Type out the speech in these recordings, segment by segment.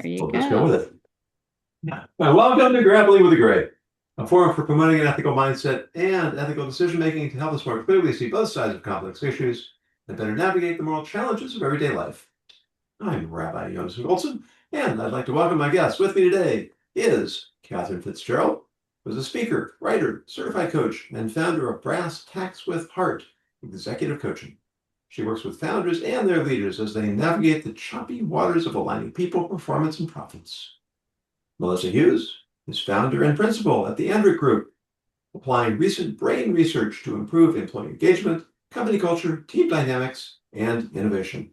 There you We'll just go with go. it. Welcome to Grappling with the Gray, a forum for promoting an ethical mindset and ethical decision making to help us more clearly see both sides of complex issues and better navigate the moral challenges of everyday life. I'm Rabbi Yonason Goldson, and I'd like to welcome my guest. With me today is Catherine Fitzgerald, who is a speaker, writer, certified coach, and founder of Brass Tacks with Heart Executive Coaching. She works with founders and their leaders as they navigate the choppy waters of aligning people, performance, and profits. Melissa Hughes is founder and principal at the Andrick Group, applying recent brain research to improve employee engagement, company culture, team dynamics, and innovation.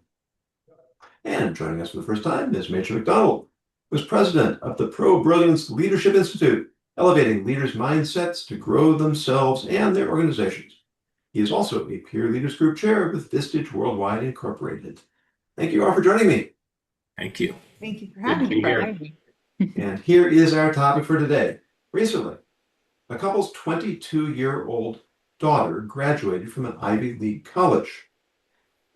And joining us for the first time is Machen MacDonald, who is president of the Pro Brilliance Leadership Institute, elevating leaders' mindsets to grow themselves and their organizations. He is also a peer leaders group chair with Vistage Worldwide Incorporated. Thank you all for joining me. Thank you. Thank you for Good to having be me. here. And here is our topic for today. Recently, a couple's 22-year-old daughter graduated from an Ivy League college.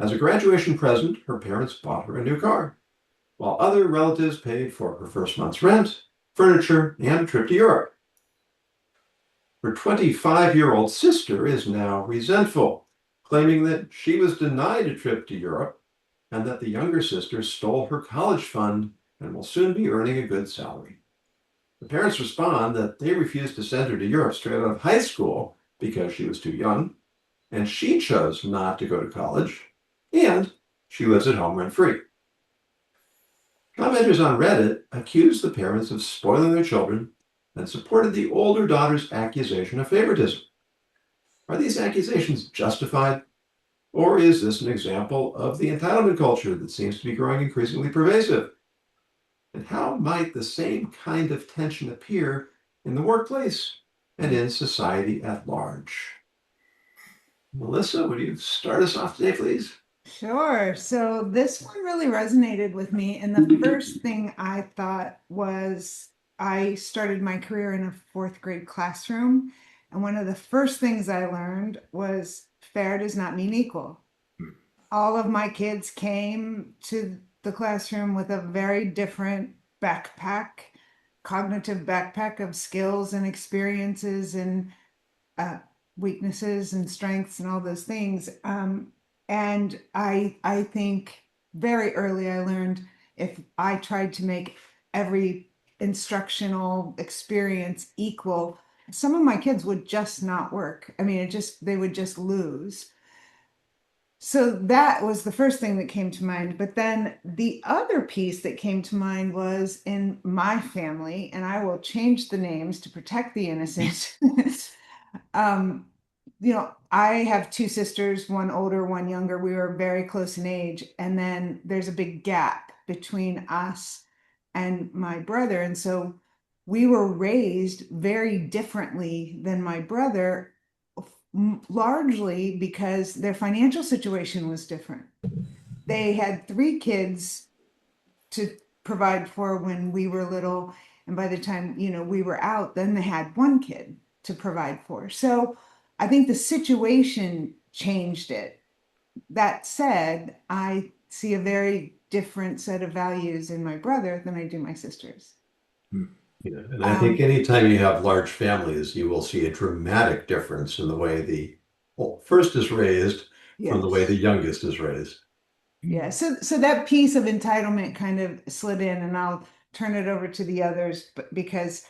As a graduation present, her parents bought her a new car, while other relatives paid for her first month's rent, furniture, and a trip to Europe. Her 25-year-old sister is now resentful, claiming that she was denied a trip to Europe and that the younger sister stole her college fund and will soon be earning a good salary. The parents respond that they refused to send her to Europe straight out of high school because she was too young, and she chose not to go to college, and she lives at home rent-free. Commenters on Reddit accused the parents of spoiling their children and supported the older daughter's accusation of favoritism. Are these accusations justified? Or is this an example of the entitlement culture that seems to be growing increasingly pervasive? And how might the same kind of tension appear in the workplace and in society at large? Melissa, would you start us off today, please? Sure. So this one really resonated with me. And the first thing I thought was I started my career in a fourth grade classroom. And one of the first things I learned was fair does not mean equal. All of my kids came to the classroom with a very different backpack, cognitive backpack of skills and experiences and uh, weaknesses and strengths and all those things. And I think very early I learned if I tried to make every instructional experience equal, some of my kids would just not work. I mean, they would just lose. So that was the first thing that came to mind. But then the other piece that came to mind was in my family, and I will change the names to protect the innocent. um, I have two sisters, one older, one younger. We were very close in age. And then there's a big gap between us and my brother. And so we were raised very differently than my brother, largely because their financial situation was different. They had three kids to provide for when we were little. And by the time, we were out, then they had one kid to provide for. So I think the situation changed it. That said, I see a very different set of values in my brother than I do my sisters. Yeah, and I think anytime you have large families, you will see a dramatic difference in the way the first is raised from the way the Yes. youngest is raised. Yeah. So that piece of entitlement kind of slid in, and I'll turn it over to the others, but because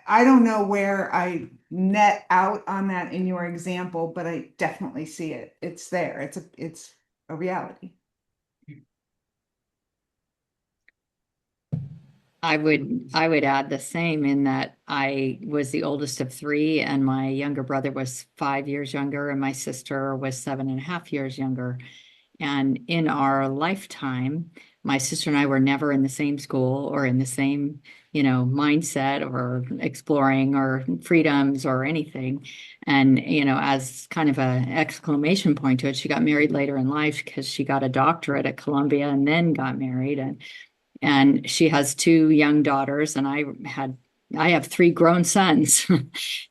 I don't know where I net out on that in your example, but I definitely see it. It's there. It's a reality. I would add the same in that I was the oldest of three, and my younger brother was 5 years younger, and my sister was 7.5 years younger. And in our lifetime, my sister and I were never in the same school or in the same, mindset or exploring or freedoms or anything. And, as kind of an exclamation point to it, she got married later in life because she got a doctorate at Columbia and then got married. And she has two young daughters, and I have three grown sons.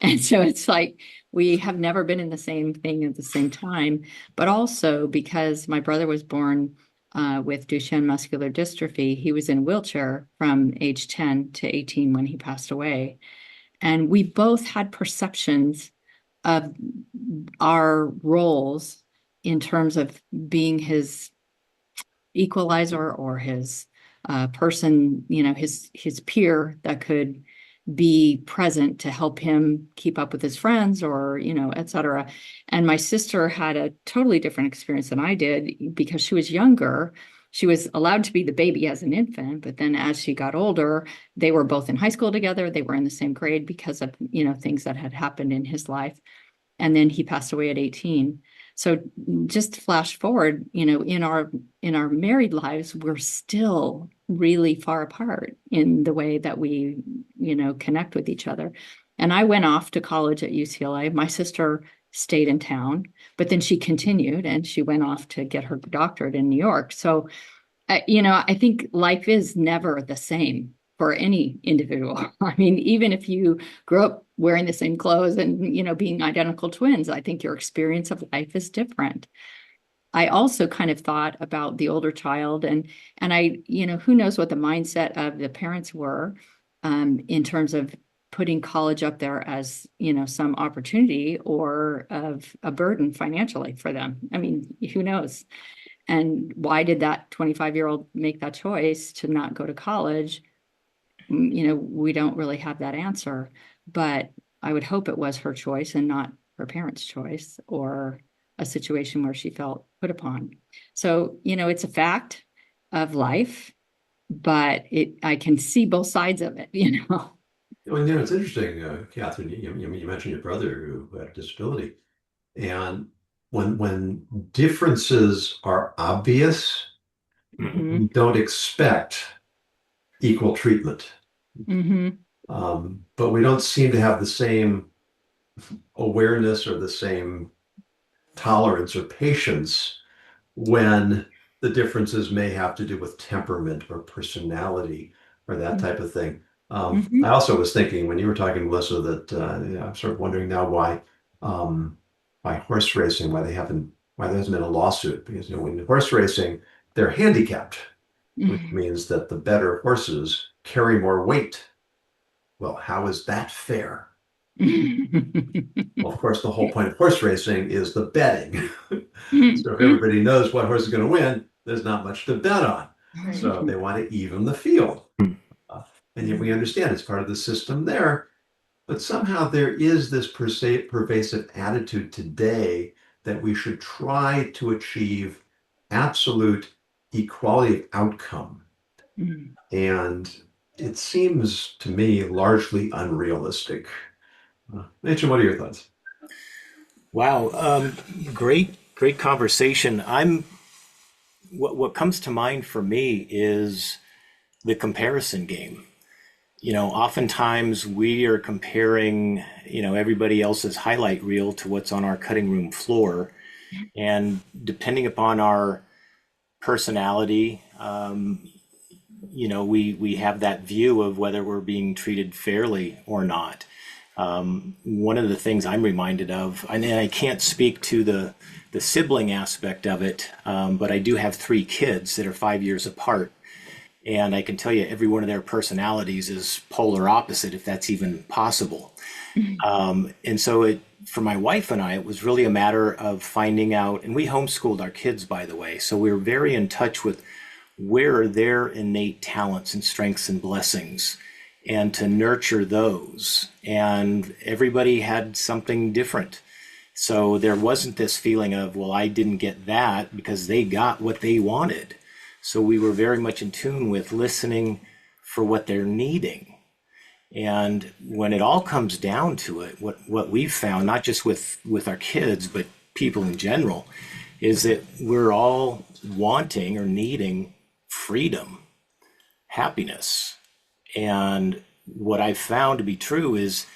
And so it's like we have never been in the same thing at the same time, but also because my brother was born with Duchenne muscular dystrophy. He was in a wheelchair from age 10 to 18 when he passed away. And we both had perceptions of our roles in terms of being his equalizer or his person, his peer that could be present to help him keep up with his friends or, et cetera. And my sister had a totally different experience than I did because she was younger. She was allowed to be the baby as an infant, but then as she got older, they were both in high school together. They were in the same grade because of, things that had happened in his life. And then he passed away at 18. So just flash forward, in our married lives, we're still really far apart in the way that we, connect with each other. And I went off to college at UCLA. My sister stayed in town, but then she continued and she went off to get her doctorate in New York. So, I think life is never the same for any individual. I mean, even if you grew up wearing the same clothes and, being identical twins, I think your experience of life is different. I also kind of thought about the older child and I, who knows what the mindset of the parents were in terms of putting college up there as, some opportunity or of a burden financially for them. I mean, who knows? And why did that 25-year-old make that choice to not go to college? We don't really have that answer, but I would hope it was her choice and not her parents' choice or a situation where she felt put upon. So, it's a fact of life, but I can see both sides of it, Well, it's interesting, Catherine. You mentioned your brother who had a disability, and when differences are obvious, we don't expect equal treatment. Mm-hmm. But we don't seem to have the same awareness or the same tolerance or patience when the differences may have to do with temperament or personality or that type of thing. I also was thinking when you were talking, Melissa, that I'm sort of wondering now why horse racing, why there hasn't been a lawsuit, because when horse racing, they're handicapped, which means that the better horses carry more weight. Well, how is that fair? Well, of course, the whole point of horse racing is the betting. So if everybody knows what horse is going to win, there's not much to bet on. So they want to even the field. And yet we understand it's part of the system there. But somehow there is this pervasive attitude today that we should try to achieve absolute equality of outcome. And it seems to me largely unrealistic. Mitch, what are your thoughts? Wow, great conversation. What comes to mind for me is the comparison game. Oftentimes we are comparing, everybody else's highlight reel to what's on our cutting room floor, and depending upon our personality, we have that view of whether we're being treated fairly or not. One of the things I'm reminded of, and I can't speak to the sibling aspect of it, but I do have 3 kids that are 5 years apart. And I can tell you every one of their personalities is polar opposite, if that's even possible. And so for my wife and I, it was really a matter of finding out, and we homeschooled our kids, by the way. So we were very in touch with where are their innate talents and strengths and blessings, and to nurture those. And everybody had something different. So there wasn't this feeling of, well, I didn't get that because they got what they wanted. So we were very much in tune with listening for what they're needing. And when it all comes down to it, what we've found, not just with our kids, but people in general, is that we're all wanting or needing freedom, happiness. And what I've found to be true is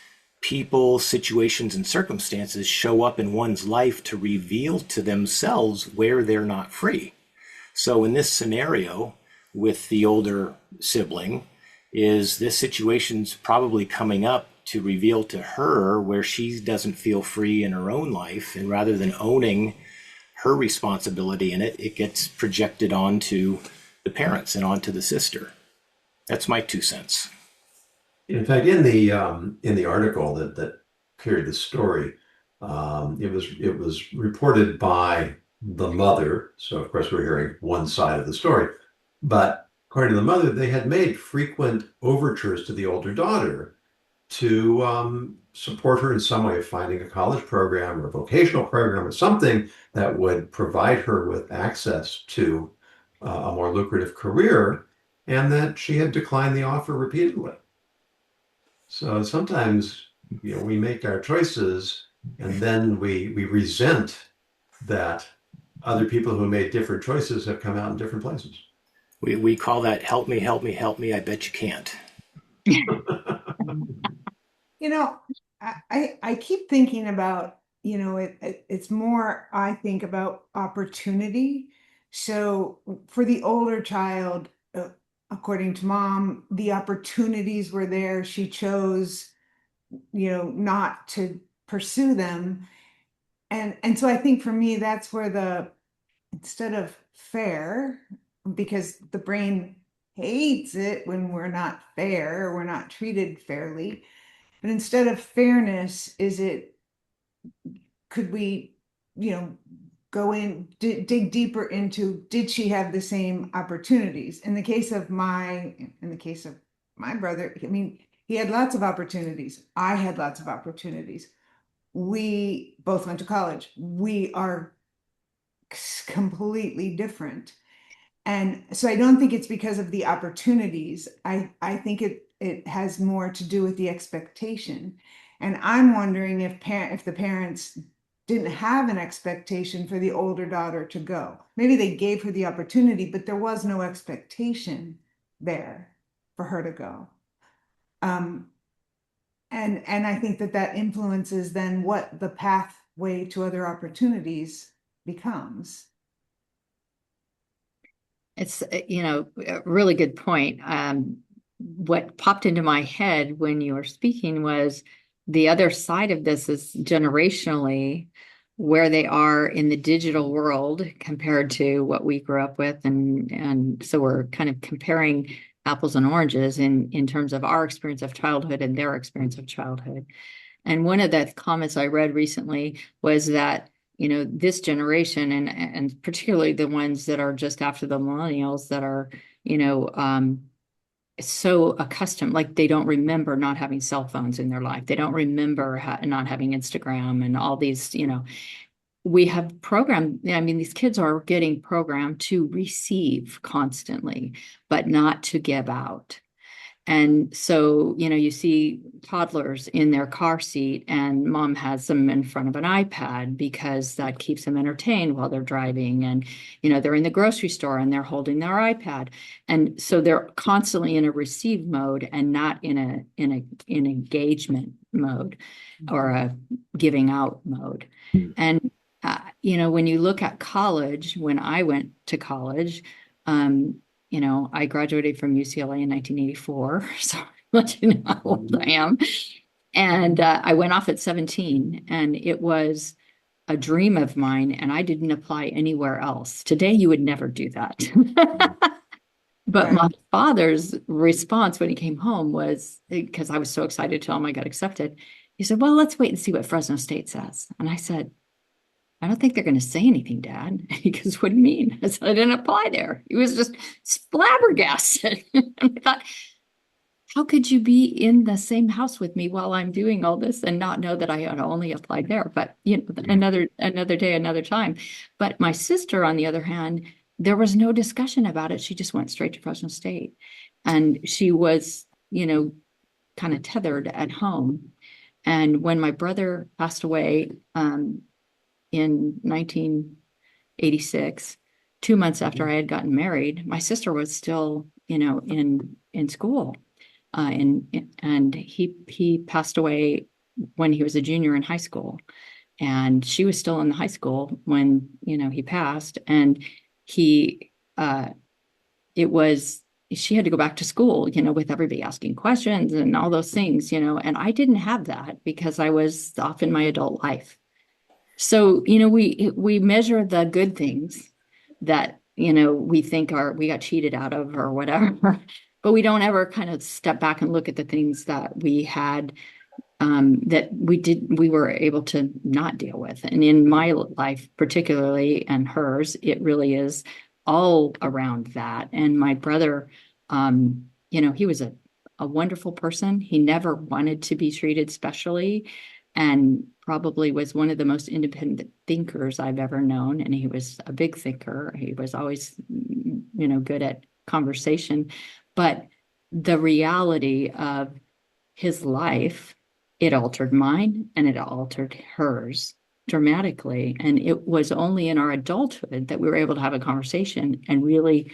people, situations, and circumstances show up in one's life to reveal to themselves where they're not free. So in this scenario with the older sibling, is this situation's probably coming up to reveal to her where she doesn't feel free in her own life, and rather than owning her responsibility in it, it gets projected onto the parents and onto the sister. That's my 2 cents. In fact, in the article that carried the story, it was reported by the mother. So of course we're hearing one side of the story, but according to the mother, they had made frequent overtures to the older daughter to support her in some way of finding a college program or a vocational program or something that would provide her with access to a more lucrative career, and that she had declined the offer repeatedly. So sometimes, we make our choices and then we resent that other people who made different choices have come out in different places. We call that help me, help me, help me. I bet you can't. You know, I keep thinking about, it's more, I think about opportunity. So for the older child, according to mom, the opportunities were there. She chose, not to pursue them. And so I think for me, that's where instead of fair, because the brain hates it when we're not fair, or we're not treated fairly. But instead of fairness, could we, go dig deeper into, did she have the same opportunities? In the case of my brother, I mean, he had lots of opportunities. I had lots of opportunities. We both went to college. We are completely different. And so I don't think it's because of the opportunities. I think it has more to do with the expectation. And I'm wondering if the parents didn't have an expectation for the older daughter to go. Maybe they gave her the opportunity, but there was no expectation there for her to go. And I think that influences then what the pathway to other opportunities becomes. It's, a really good point. What popped into my head when you were speaking was the other side of this is generationally where they are in the digital world compared to what we grew up with. And so we're kind of comparing apples and oranges in terms of our experience of childhood and their experience of childhood. And one of the comments I read recently was that this generation and particularly the ones that are just after the millennials that are, so accustomed, like they don't remember not having cell phones in their life. They don't remember not having Instagram and all these, we have programmed. I mean, these kids are getting programmed to receive constantly, but not to give out. And so, you see toddlers in their car seat and mom has them in front of an iPad because that keeps them entertained while they're driving. And, they're in the grocery store and they're holding their iPad. And so they're constantly in a receive mode and not in an engagement mode or a giving out mode. And, when you look at college, when I went to college, I graduated from UCLA in 1984, so I'll let you know how old I am. And I went off at 17, and it was a dream of mine, and I didn't apply anywhere else. Today, you would never do that. But my father's response when he came home was, because I was so excited to tell him I got accepted, he said, well, let's wait and see what Fresno State says. And I said, I don't think they're going to say anything, Dad. He goes, what do you mean? I said, I didn't apply there. He was just flabbergasted. And I thought, how could you be in the same house with me while I'm doing all this and not know that I had only applied there? But another day, another time. But my sister, on the other hand, there was no discussion about it. She just went straight to Fresno State. And she was, kind of tethered at home. And when my brother passed away, in 1986, 2 months after I had gotten married, my sister was still, in school, and he passed away when he was a junior in high school, and she was still in the high school when he passed, and she had to go back to school, with everybody asking questions and all those things, and I didn't have that because I was off in my adult life. So, you know, we measure the good things that, you know, we think are we got cheated out of or whatever, but we don't ever kind of step back and look at the things that we had that we were able to not deal with. And in my life, particularly, and hers, it really is all around that. And my brother, you know, he was a wonderful person. He never wanted to be treated specially, and probably was one of the most independent thinkers I've ever known. And he was a big thinker. He was always, you know, good at conversation. But the reality of his life, it altered mine and it altered hers dramatically. And it was only in our adulthood that we were able to have a conversation and really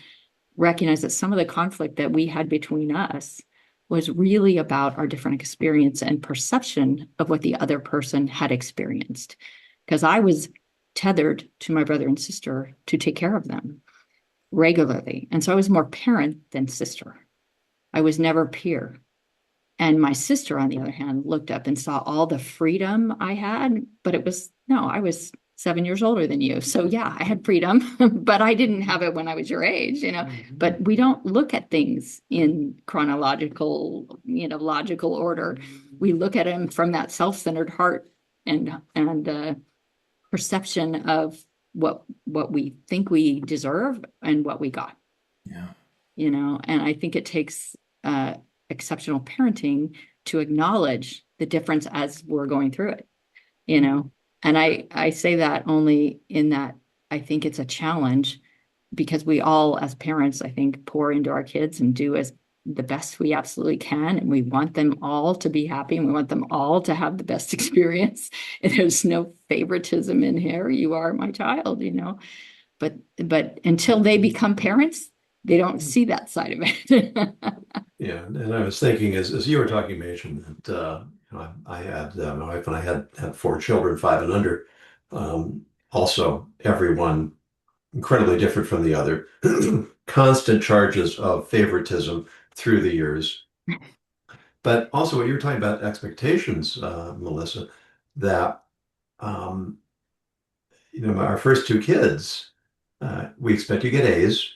recognize that some of the conflict that we had between us was really about our different experience and perception of what the other person had experienced. Because I was tethered to my brother and sister to take care of them regularly. And so I was more parent than sister. I was never peer. And my sister, on the other hand, looked up and saw all the freedom I had, but it was, no, I was 7 years older than you. So yeah, I had freedom, but I didn't have it when I was your age, you know. But we don't look at things in chronological, you know, logical order. We look at them from that self-centered heart and perception of what we think we deserve and what we got. Yeah. You know, and I think it takes exceptional parenting to acknowledge the difference as we're going through it, you know. And I say that only in that I think it's a challenge because we all, as parents, I think, pour into our kids and do as the best we absolutely can. And we want them all to be happy and we want them all to have the best experience. And there's no favoritism in here. You are my child, you know. But until they become parents, they don't see that side of it. Yeah, and I was thinking as you were talking, Machen, that you know, I had my wife and I had four children, five and under. Also, everyone incredibly different from the other. Constant charges of favoritism through the years. But also, what you were talking about expectations, Melissa, that um, you know, our first two kids, we expect to get A's,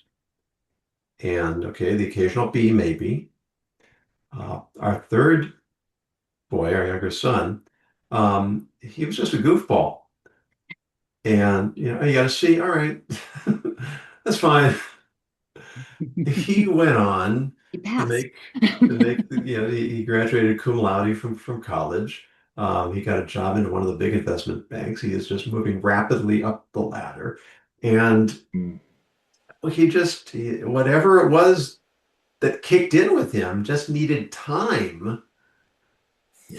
and okay, the occasional B maybe. Our third boy, our younger son, he was just a goofball. And, you know, you got to see, all right, that's fine. He went on He to passed. make, you know, he graduated cum laude from college. He got a job into one of the big investment banks. He is just moving rapidly up the ladder. And Mm. whatever it was that kicked in with him just needed time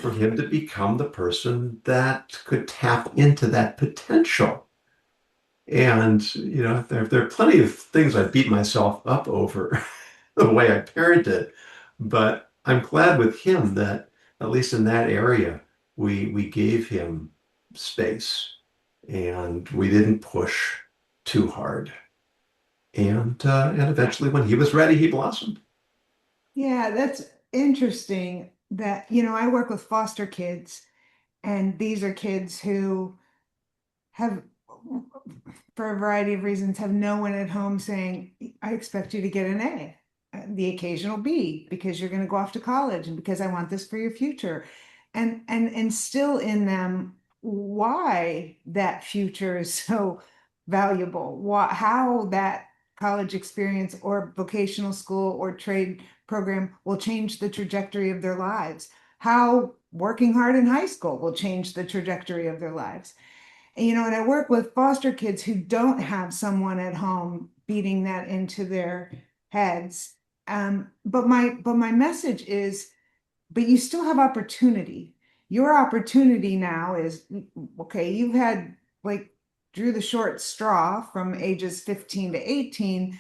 for Yeah. him to become the person that could tap into that potential. And, you know, there are plenty of things I beat myself up over the way I parented, but I'm glad with him that at least in that area, we gave him space and we didn't push too hard. And eventually when he was ready, he blossomed. Yeah, that's interesting that, you know, I work with foster kids, and these are kids who have, for a variety of reasons, have no one at home saying, I expect you to get an A, the occasional B, because you're going to go off to college and because I want this for your future. And instill in them why that future is so valuable, how that college experience or vocational school or trade program will change the trajectory of their lives, how working hard in high school will change the trajectory of their lives. And, you know, and I work with foster kids who don't have someone at home beating that into their heads. But my message is, but you still have opportunity. Your opportunity now is, okay, you've had, like, drew the short straw from ages 15 to 18,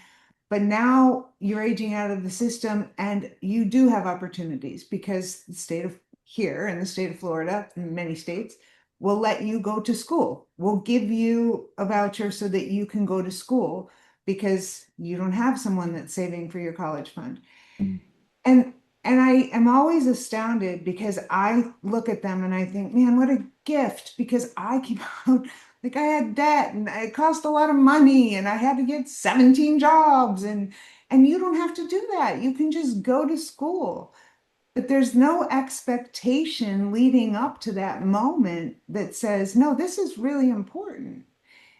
but now you're aging out of the system and you do have opportunities because the state of here in the state of Florida, in many states, will let you go to school. We'll give you a voucher so that you can go to school because you don't have someone that's saving for your college fund. Mm. And and I am always astounded because I look at them and I think, man, gift because I came out like I had debt and it cost a lot of money and I had to get 17 jobs and you don't have to do that. You can just go to school. But there's no expectation leading up to that moment that says, no, this is really important.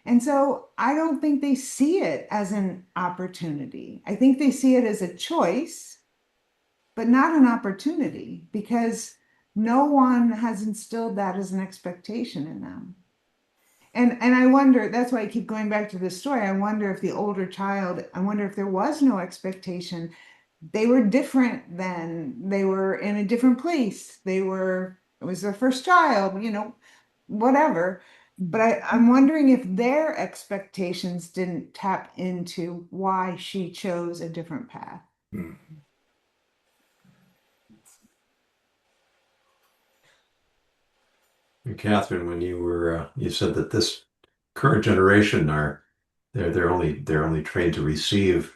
And so I don't think they see it as an opportunity. I think they see it as a choice, but not an opportunity because no one has instilled that as an expectation in them. And I wonder, that's why I keep going back to this story. I wonder if the older child, I wonder if there was no expectation. They were different then. They were in a different place. It was their first child, whatever. But I'm wondering if their expectations didn't tap into why she chose a different path. Hmm. And Catherine, when you were you said that this current generation are they're only trained to receive.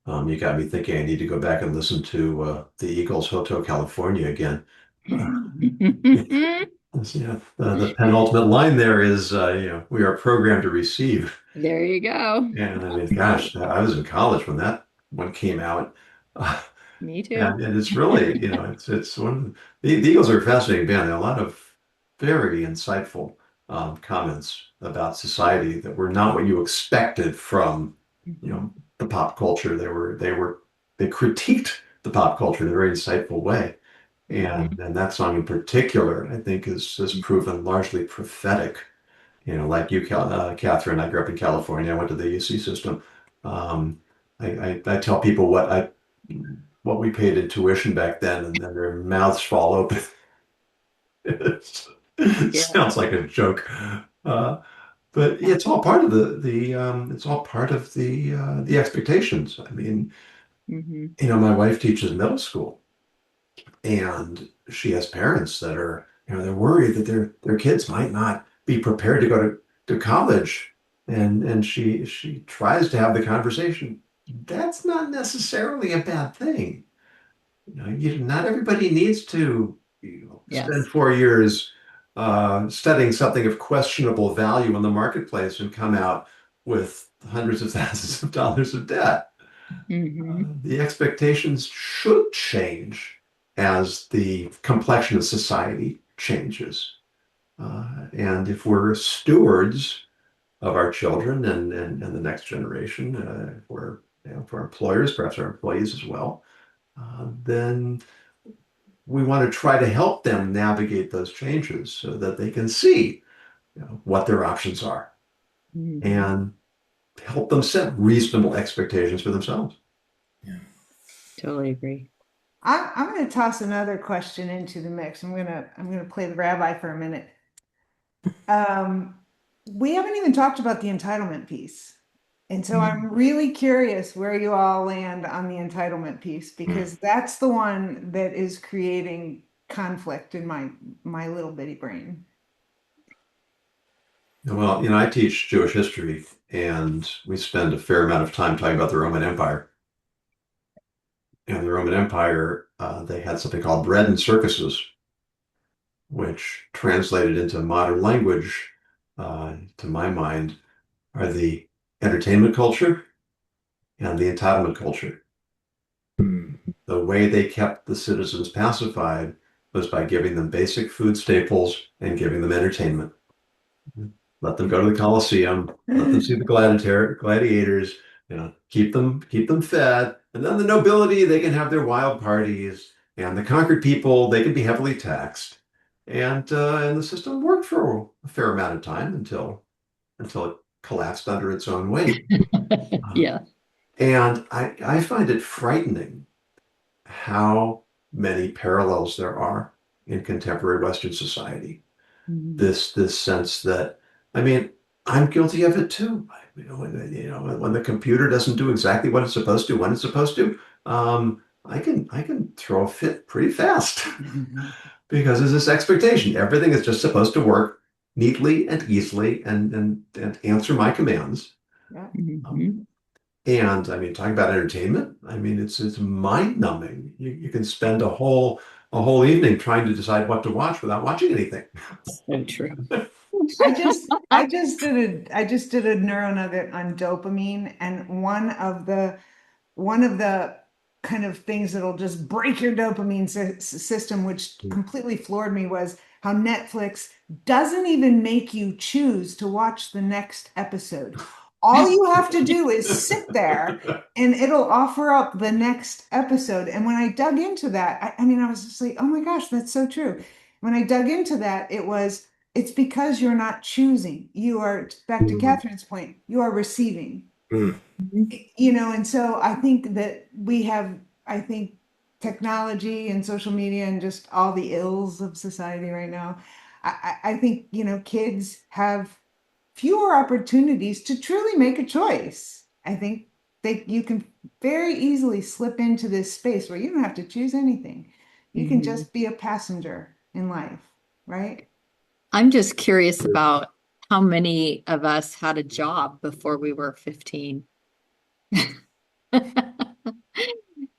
You got me thinking I need to go back and listen to the Eagles' Hotel California again. Uh, yeah, the penultimate line there is, we are programmed to receive. There you go. And I mean, gosh, I was in college when that one came out. Uh, Me too. and it's really, it's one, the Eagles are a fascinating band. They have a lot of very insightful comments about society that were not what you expected from, Mhm. the pop culture. They critiqued the pop culture in a very insightful way. And Mhm. and that song in particular, I think, has proven largely prophetic. Like you, Catherine, I grew up in California. I went to the UC system. Um, I tell people what we paid in tuition back then, and then their mouths fall open. It Yeah. sounds like a joke, uh, but it's all part of it's all part of the expectations. I mean, Hmm. my wife teaches middle school, and she has parents that are, they're worried that their kids might not be prepared to go to college. And she tries to have the conversation. That's not necessarily a bad thing. Not everybody needs to, spend Yes. 4 years studying something of questionable value in the marketplace and come out with hundreds of thousands of dollars of debt. Hmm. The expectations should change as the complexion of society changes. And if we're stewards of our children and the next generation, if we're employers, perhaps our employees as well, then we want to try to help them navigate those changes so that they can see, what their options are Hmm. and help them set reasonable expectations for themselves. Yeah. Totally agree. I'm going to toss another question into the mix. I'm gonna play the rabbi for a minute. Um, we haven't even talked about the entitlement piece. And so I'm really curious where you all land on the entitlement piece Mm. because that's the one that is creating conflict in my little bitty brain. Well, I teach Jewish history, and we spend a fair amount of time talking about the Roman Empire. And the Roman Empire, they had something called bread and circuses, which translated into modern language, to my mind, are the entertainment culture and the entitlement culture. Mm. The way they kept the citizens pacified was by giving them basic food staples and giving them entertainment. Let them go to the Colosseum, let them see the gladiators, keep them fed, and then the nobility, they can have their wild parties, and the conquered people, they can be heavily taxed. And the system worked for a fair amount of time until it collapsed under its own weight. Uh, Yeah. and I find it frightening how many parallels there are in contemporary Western society. Mhm. This sense that, I mean, I'm guilty of it too. When the computer doesn't do exactly what it's supposed to when it's supposed to, I can throw a fit pretty fast because there's this expectation. Everything is just supposed to work neatly and easily and answer my commands. Yeah. Um, Mhm. and I mean, talking about entertainment, I mean, it's mind numbing. You can spend a whole a whole evening trying to decide what to watch without watching anything. So true. I just did a neuro nugget on dopamine, and one of the kind of things that'll just break your dopamine system, which completely floored me, was how Netflix doesn't even make you choose to watch the next episode. All you have to do is sit there and it'll offer up the next episode. And when I dug into that, I mean, I was just like, oh my gosh, that's so true. When I dug into that, it's because you're not choosing. You are, back to Catherine's point, you are receiving. Mm. And so I think that I think technology and social media and just all the ills of society right now, I think, kids have fewer opportunities to truly make a choice. I think you can very easily slip into this space where you don't have to choose anything. You can Mhm. just be a passenger in life, right? I'm just curious about how many of us had a job before we were 15.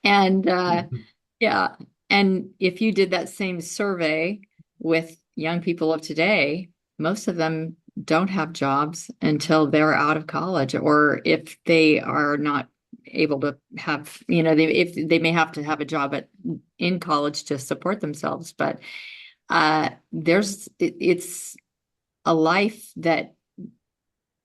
And yeah, and if you did that same survey with young people of today, most of them don't have jobs until they're out of college, or if they are not able to have, if they may have to have a job in college to support themselves. But it's a life that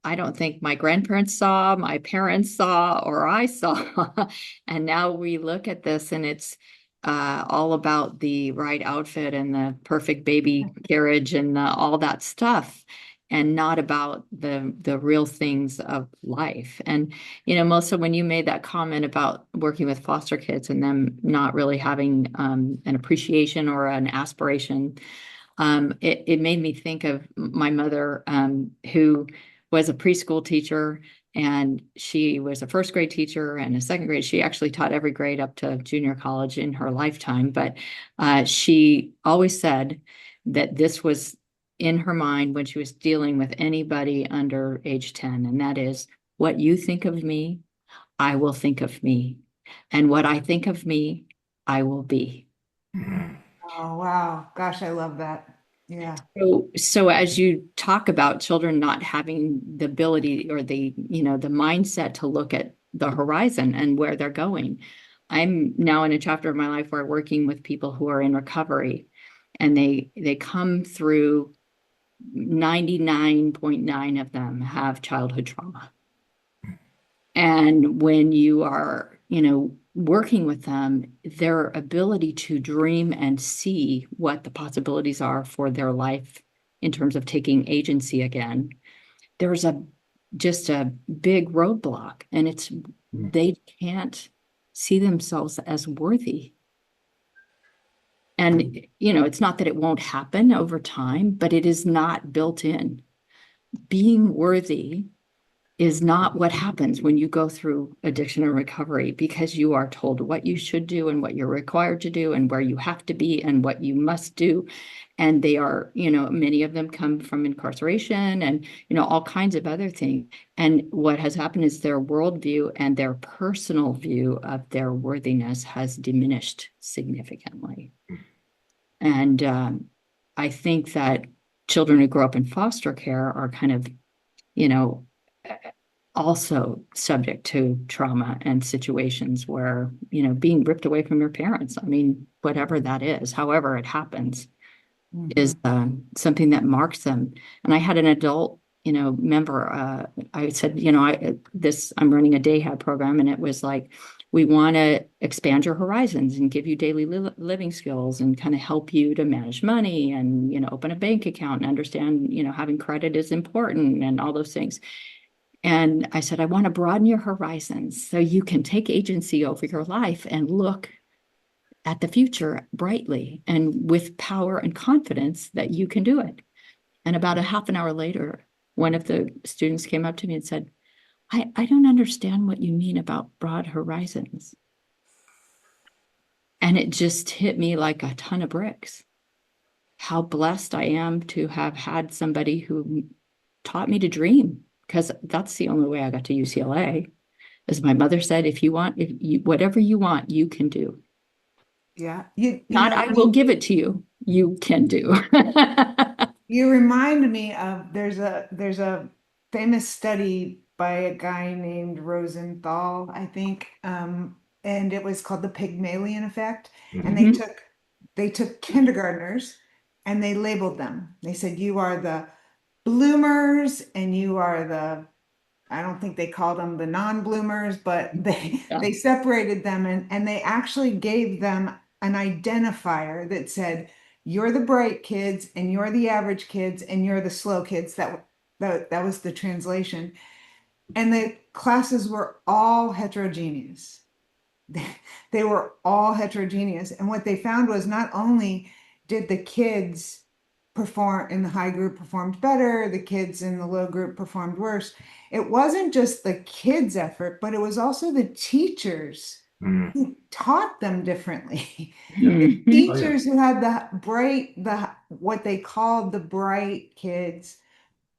I don't think my grandparents saw, my parents saw, or I saw. And now we look at this and it's all about the right outfit and the perfect baby carriage and all that stuff, and not about the real things of life. And, Melissa, when you made that comment about working with foster kids and them not really having an appreciation or an aspiration, it made me think of my mother, who was a preschool teacher, and she was a first grade teacher and a second grade. She actually taught every grade up to junior college in her lifetime. But she always said that this was in her mind when she was dealing with anybody under age 10. And that is, what you think of me, I will think of me. And what I think of me, I will be. Oh, wow. Gosh, I love that. Yeah. So as you talk about children not having the ability or the mindset to look at the horizon and where they're going, I'm now in a chapter of my life where I'm working with people who are in recovery, and they come through, 99.9 of them have childhood trauma. And when you are, working with them, their ability to dream and see what the possibilities are for their life in terms of taking agency again, there's just a big roadblock, and they can't see themselves as worthy. And, it's not that it won't happen over time, but it is not built in. Being worthy is not what happens when you go through addiction and recovery, because you are told what you should do and what you're required to do and where you have to be and what you must do. And they are, many of them come from incarceration and, all kinds of other things. And what has happened is their worldview and their personal view of their worthiness has diminished significantly. And I think that children who grow up in foster care are kind of, you know, also subject to trauma and situations where, being ripped away from your parents, I mean, whatever that is, however it happens, is something that marks them. And I had an adult, member, I said, I'm running a day hab program, and it was like, we want to expand your horizons and give you daily living skills and kind of help you to manage money and, open a bank account and understand, having credit is important and all those things. And I said, I want to broaden your horizons so you can take agency over your life and look at the future brightly and with power and confidence that you can do it. And about a half an hour later, one of the students came up to me and said, I don't understand what you mean about broad horizons. And it just hit me like a ton of bricks. How blessed I am to have had somebody who taught me to dream, because that's the only way I got to UCLA. As my mother said, if you whatever you want, you can do. Yeah. Not, I will give it to you. You can do. You remind me of there's a famous study by a guy named Rosenthal, I think, and it was called the Pygmalion effect. And Mhm. they took kindergartners and they labeled them. They said, you are the bloomers and you are the, I don't think they called them the non-bloomers, but they Yeah. they separated them, and they actually gave them an identifier that said you're the bright kids and you're the average kids and you're the slow kids. That was the translation. And the classes were all heterogeneous. They were all heterogeneous. And what they found was not only did the kids perform in the high group performed better, the kids in the low group performed worse. It wasn't just the kids' effort, but it was also the teachers Mm. who taught them differently. Yeah. The Mhm. Oh, yeah. teachers who had the what they called the bright kids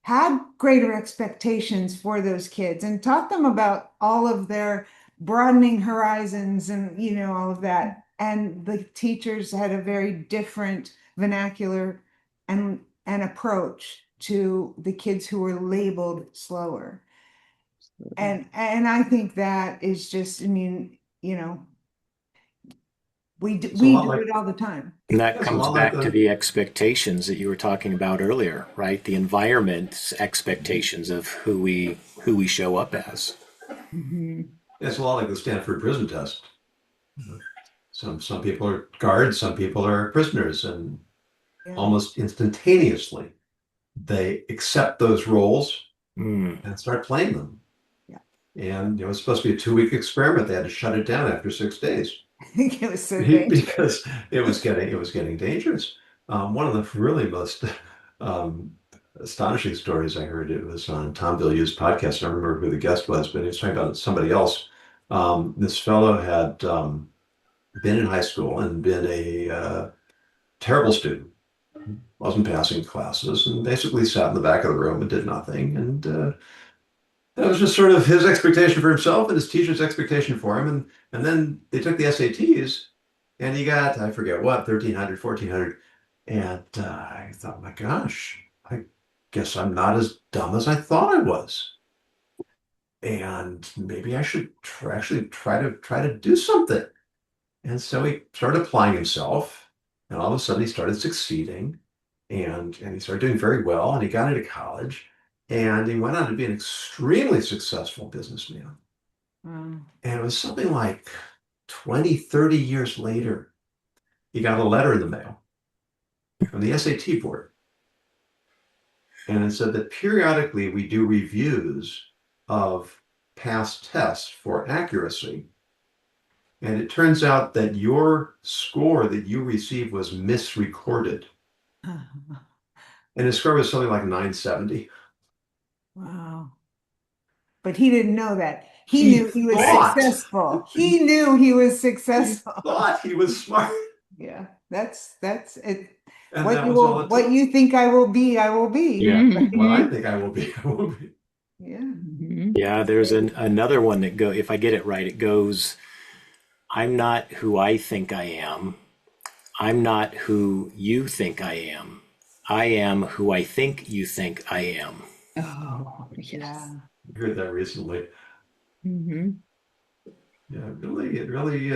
had greater expectations for those kids and taught them about all of their broadening horizons and all of that. And the teachers had a very different vernacular and approach to the kids who were labeled slower. And I think that is just, I mean, we do, It's a we lot do like, it all the time. And that yeah, it's a comes lot like back to the, the expectations that you were talking about earlier, right? The environment's expectations of who we show up as. Mhm. it's a lot like the Stanford prison test. Some people are guards, some people are prisoners, and Yeah. almost instantaneously they accept those roles Mm. and start playing them. Yeah. And it was supposed to be a 2-week experiment. They had to shut it down after 6 days I think it was so dangerous. because it was getting dangerous. One of the really most um, astonishing stories I heard, it was on Tom Bilyeu's podcast. I don't remember who the guest was, but he was talking about somebody else. This fellow had been in high school and been a terrible student, wasn't passing classes, and basically sat in the back of the room and did nothing. And that was just sort of his expectation for himself and his teacher's expectation for him. And then they took the SATs and he got, I forget what, 1,300, 1,400. And I thought, my gosh, I guess I'm not as dumb as I thought I was. And maybe I should actually try to do something. And so he started applying himself, and all of a sudden he started succeeding, and he started doing very well, and he got into college, and he went on to be an extremely successful businessman. Um, And it was something like 20, 30 years later, he got a letter in the mail from the SAT board, and it said that periodically we do reviews of past tests for accuracy. And it turns out that your score that you received was misrecorded. And his score was something like 970. wow. But he didn't know that. He He knew he was thought, successful. He knew he was he successful. thought he was smart. Yeah, that's it. And that was all it What took. you think I will be, I will be. Yeah. What I Mhm. think I will be, I will be. Yeah. Mhm. Yeah, there's another one that go if I get it right, it goes, I'm not who I think I am. I'm not who you think I am. I am who I think you think I am. Oh, Yeah. yes. I heard that recently. Mhm. Yeah, it really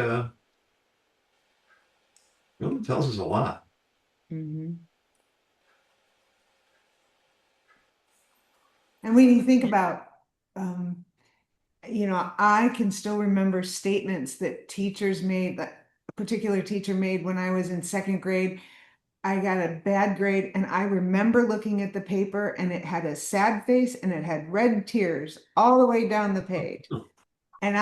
tells us a lot. Mhm. And when you think about, I can still remember statements that teachers made, that a particular teacher made when I was in second grade. I got a bad grade, and I remember looking at the paper, and it had a sad face and it had red tears all the way down the page. And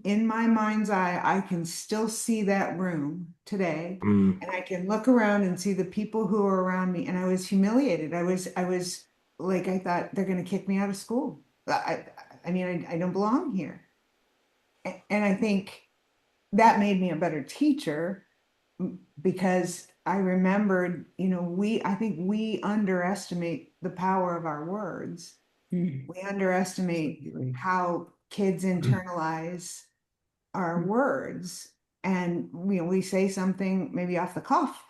in my mind's eye, I can still see that room today. Mm. And I can look around and see the people who are around me. And I was humiliated. I was like, I thought they're going to kick me out of school. I mean, I don't belong here. And I think that made me a better teacher, because I remembered, I think we underestimate the power of our words. Mhm. We underestimate Absolutely. how kids internalize our words. and we say something maybe off the cuff,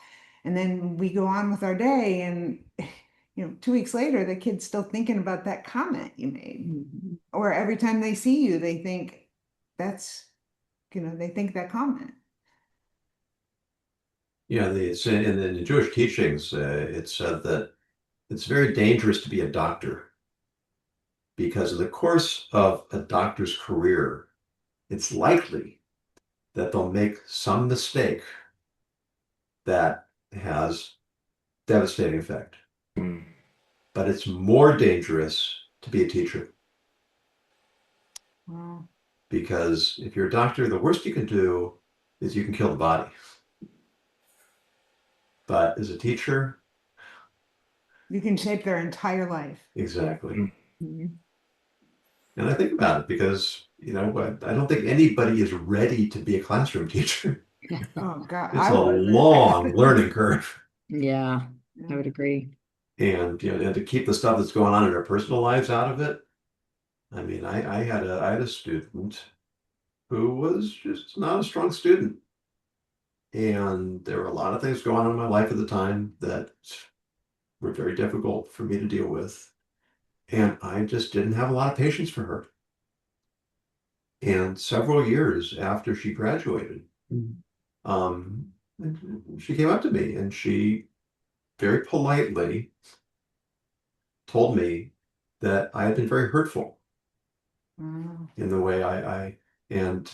and then we go on with our day, and 2 weeks later, the kid's still thinking about that comment you made. Mhm. Or every time they see you, they think that's, they think that comment. Yeah, in the Jewish teachings, it said that it's very dangerous to be a doctor because in the course of a doctor's career, it's likely that they'll make some mistake that has devastating effect. Mm. But it's more dangerous to be a teacher Wow. because if you're a doctor, the worst you can do is you can kill the body. But as a teacher, You can shape their entire life. exactly. Mm. Mhm. And I think about it because, I don't think anybody is ready to be a classroom teacher. Oh God, It's I a wasn't. long learning curve. Yeah, I Yeah. would agree. And and to keep the stuff that's going on in our personal lives out of it. I mean, I had a student who was just not a strong student. And there were a lot of things going on in my life at the time that were very difficult for me to deal with. And I just didn't have a lot of patience for her. And several years after she graduated, um, she came up to me and she very politely told me that I had been very hurtful Wow. in the way and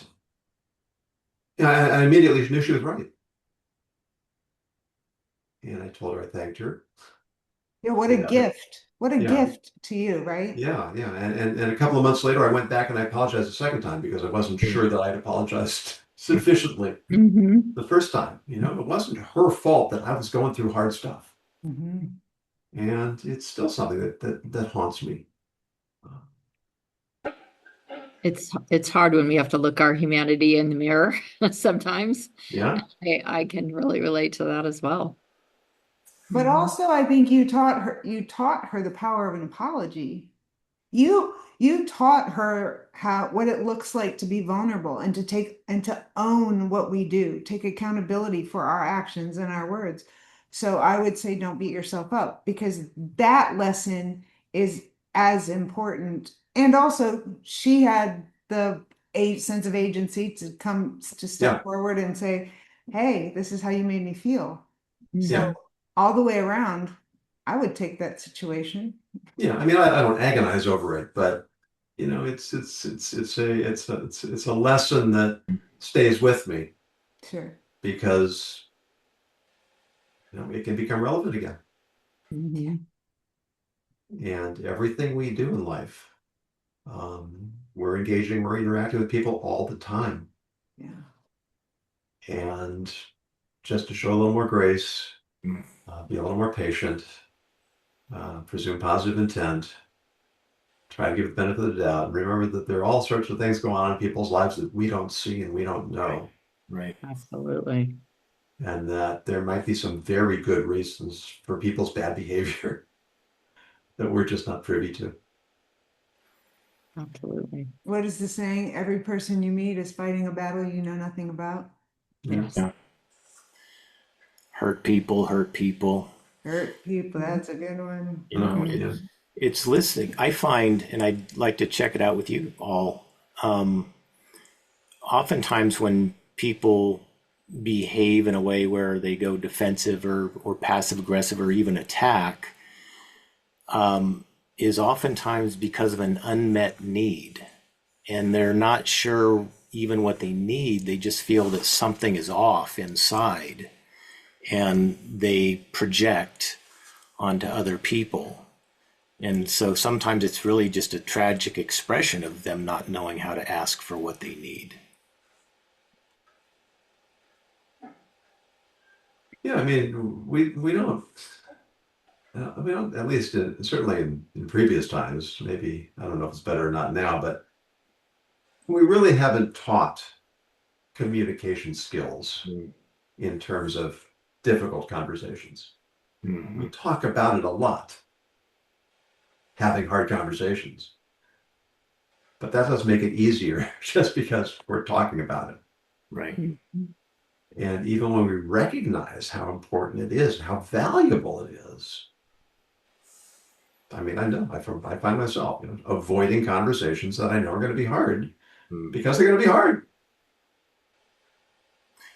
I immediately knew she was right. And I told her I thanked her. Yeah, what a Yeah, gift. What a yeah, gift to you, right? yeah. And a couple of months later, I went back and I apologized a second time because I wasn't sure that I'd apologized sufficiently Hmm. the first time. It wasn't her fault that I was going through hard stuff. Hmm. And it's still something that haunts me. It's hard when we have to look our humanity in the mirror sometimes. Yeah, I can really relate to that as well. But Mhm. also, I think you taught her the power of an apology. You taught her how what it looks like to be vulnerable and to take and to own what we do, take accountability for our actions and our words. So I would say don't beat yourself up because that lesson is as important. And also she had the a sense of agency to step yeah, forward and say, "Hey, this is how you made me feel." yeah, So Mhm. all the way around, I would take that situation. yeah. I mean, I don't agonize over it, but it's a lesson that stays with me Sure. because it can become relevant again. Mhm. And everything we do in life, we're interacting with people all the time. Yeah. And just to show a little more grace, Mm. be a little more patient, presume positive intent, try to give the benefit of the doubt, and remember that there are all sorts of things going on in people's lives that we don't see and we don't Right. know, Right. Absolutely. and that there might be some very good reasons for people's bad behavior that we're just not privy to. Absolutely. What is the saying? Every person you meet is fighting a battle you know nothing about. Yeah. Yes. Yeah. Hurt people, hurt people. Hurt people, that's a good one. Mhm. Yeah. It's listening. I find, and I'd like to check it out with you all. Oftentimes, when people behave in a way where they go defensive or passive aggressive or even attack, is oftentimes because of an unmet need. And they're not sure even what they need. They just feel that something is off inside and they project onto other people. And so sometimes it's really just a tragic expression of them not knowing how to ask for what they need. Yeah, I mean, we don't, at least certainly in previous times, maybe, I don't know if it's better or not now, but we really haven't taught communication skills in terms of difficult conversations. Mm-hmm. We talk about it a lot, having hard conversations, but that doesn't make it easier just because we're talking about it. Right. Mhm. And even when we recognize how important it is and how valuable it is, I mean, I know I find myself, avoiding conversations that I know are going to be hard Mm. because they're going to be hard.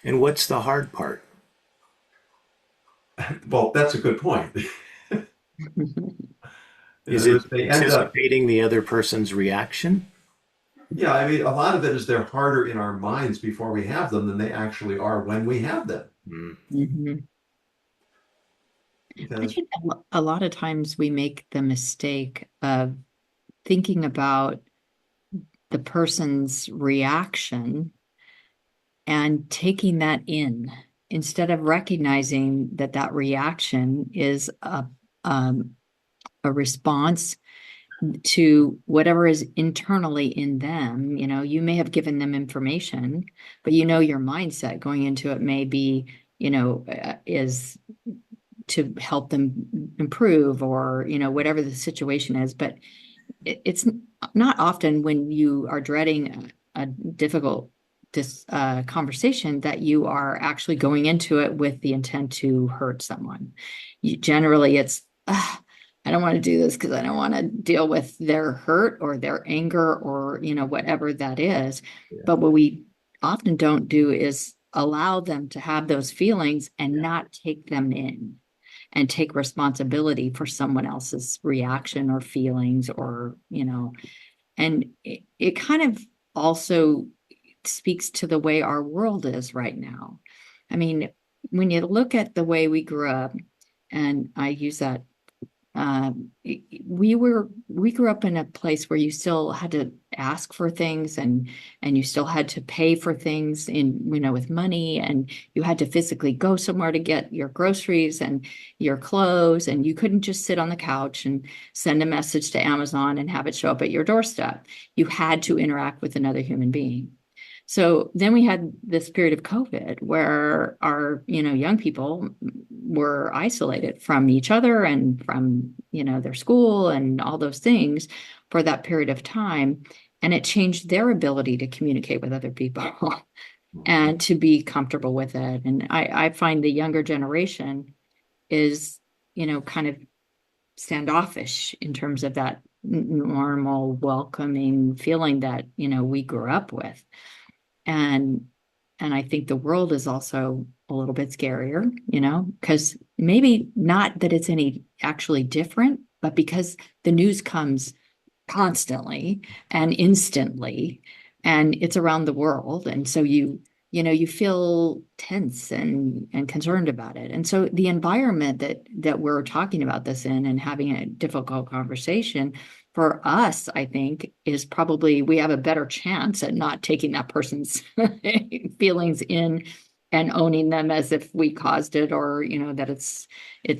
And what's the hard part? Well, that's a good point. Is it They end up, anticipating the other person's reaction? yeah, I mean, a lot of it is they're harder in our minds before we have them than they actually are when we have them. Mm. Mhm. I Because, think a lot of times we make the mistake of thinking about the person's reaction and taking that in instead of recognizing that that reaction is um, a response to whatever is internally in them. You know, you may have given them information, but your mindset going into it may be, is to help them improve or, whatever the situation is. But it's not often when you are dreading a difficult conversation that you are actually going into it with the intent to hurt someone. Generally, it's, I don't want to do this because I don't want to deal with their hurt or their anger or, whatever that is. yeah, But what we often don't do is allow them to have those feelings and yeah. not take them in and take responsibility for someone else's reaction or feelings or, and it kind of also speaks to the way our world is right now. I mean, when you look at the way we grew up, and I use that we grew up in a place where you still had to ask for things and you still had to pay for things in with money, and you had to physically go somewhere to get your groceries and your clothes, and you couldn't just sit on the couch and send a message to Amazon and have it show up at your doorstep. You had to interact with another human being. So then we had this period of COVID where our, young people were isolated from each other and from, their school and all those things for that period of time. And it changed their ability to communicate with other people and to be comfortable with it. And I find the younger generation is, kind of standoffish in terms of that normal, welcoming feeling that, we grew up with. And I think the world is also a little bit scarier, because maybe not that it's any actually different, but because the news comes constantly and instantly and it's around the world, and so you feel tense and concerned about it. And so the environment that we're talking about this in and having a difficult conversation for us, I think, is probably we have a better chance at not taking that person's feelings in and owning them as if we caused it, or that it's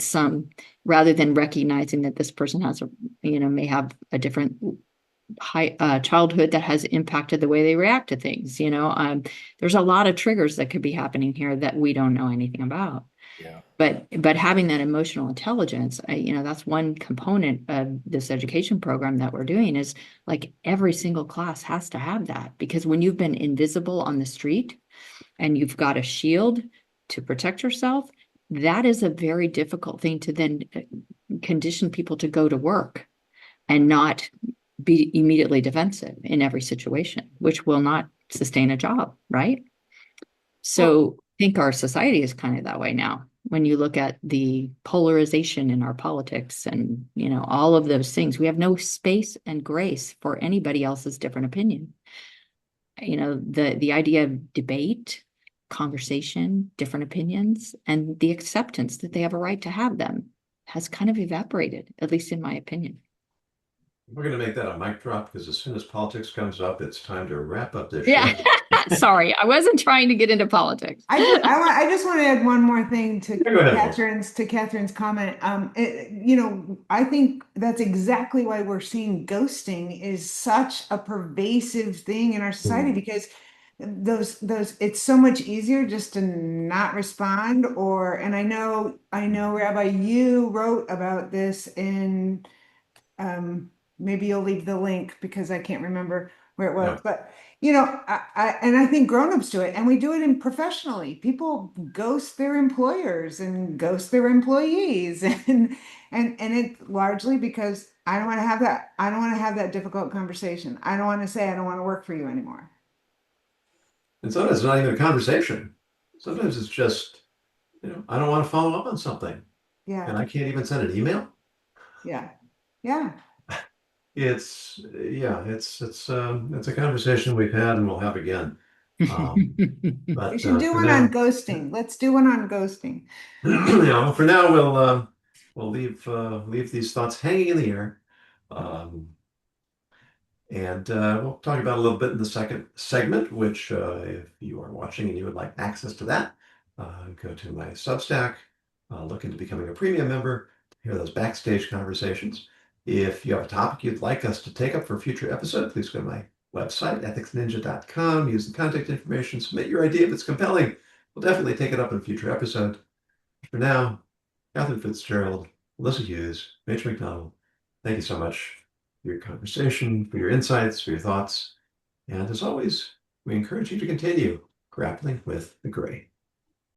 some, rather than recognizing that this person has may have a different high childhood that has impacted the way they react to things. There's a lot of triggers that could be happening here that we don't know anything about. Yeah. But having that emotional intelligence, that's one component of this education program that we're doing, is like every single class has to have that, because when you've been invisible on the street and you've got a shield to protect yourself, that is a very difficult thing to then condition people to go to work and not be immediately defensive in every situation, which will not sustain a job, right? Well, So I think our society is kind of that way now. When you look at the polarization in our politics and, all of those things, we have no space and grace for anybody else's different opinion. The idea of debate, conversation, different opinions, and the acceptance that they have a right to have them has kind of evaporated, at least in my opinion. we're going to make that a mic drop because as soon as politics comes up, it's time to wrap up this Yeah. show. Sorry, I wasn't trying to get into politics. I just want to add one more thing to Yeah, go ahead, Melissa. Catherine's comment. I think that's exactly why we're seeing ghosting is such a pervasive thing in our society, because those it's so much easier just to not respond. And I know Rabbi, you wrote about this in, maybe you'll leave the link because I can't remember, where it was. Yeah. But and I think grown-ups do it, and we do it in professionally. People ghost their employers and ghost their employees, and it's largely because I don't want to have that. I don't want to have that difficult conversation. I don't want to say I don't want to work for you anymore. And sometimes it's not even a conversation. Sometimes it's just, I don't want to follow up on something Yeah, and I can't even send an email. yeah, yeah. It's a conversation we've had and we'll have again. Um, We but should do for one on now, ghosting. Let's do one on ghosting. for now we'll leave these thoughts hanging in the air. Um, And we'll talk about a little bit in the second segment, which if you are watching and you would like access to that, go to my Substack, look into becoming a premium member, hear those backstage conversations. If you have a topic you'd like us to take up for a future episode, please go to my website, ethicsninja.com, use the contact information, submit your idea if it's compelling. We'll definitely take it up in a future episode. For now, Catherine Fitzgerald, Melissa Hughes, Machen MacDonald, thank you so much for your conversation, for your insights, for your thoughts. And as always, we encourage you to continue grappling with the gray.